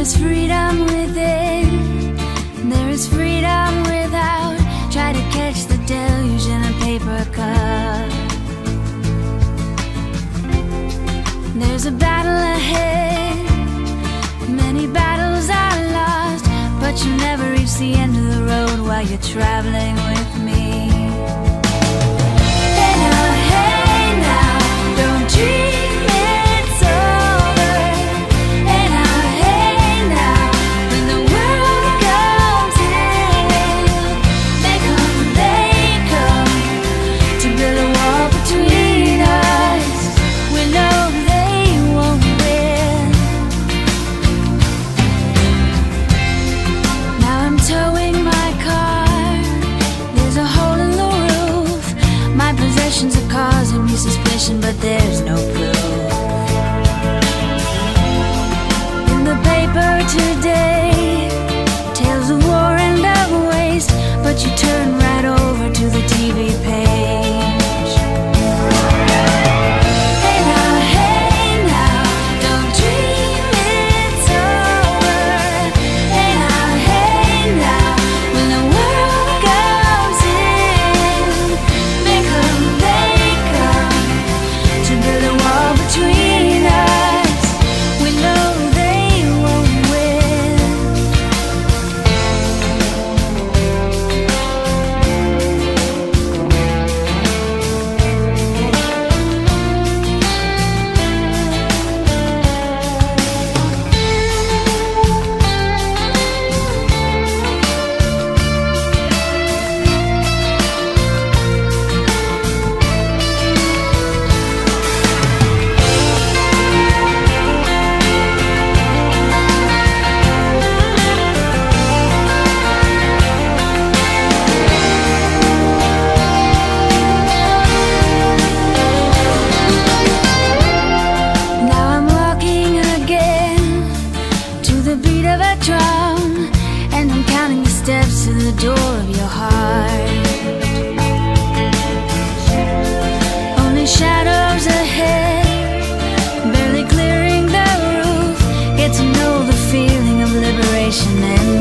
is freedom within, and there is freedom without. Try to catch the deluge in a paper cup. There's a battle ahead, many battles are lost, but you never reach the end of the road while you're traveling with me. Hey now, don't dream it's over. Hey now, when the world comes in, they come to build a wall between us. We know they won't win. Now I'm towing my car, there's a hole in the roof. My possessions are causing me suspicion, but there's no proof. In the paper today, tales of war and of waste, but you turn right over to the TV page. Hey now, don't dream it's over. Hey now, when the world comes in, they come to build a wall between us. We know they won't win. Now I'm walking again to the beat of a drum, and I'm counting the steps to the door of your heart. Only shadows ahead, barely clearing the roof. Get to know the feeling of liberation and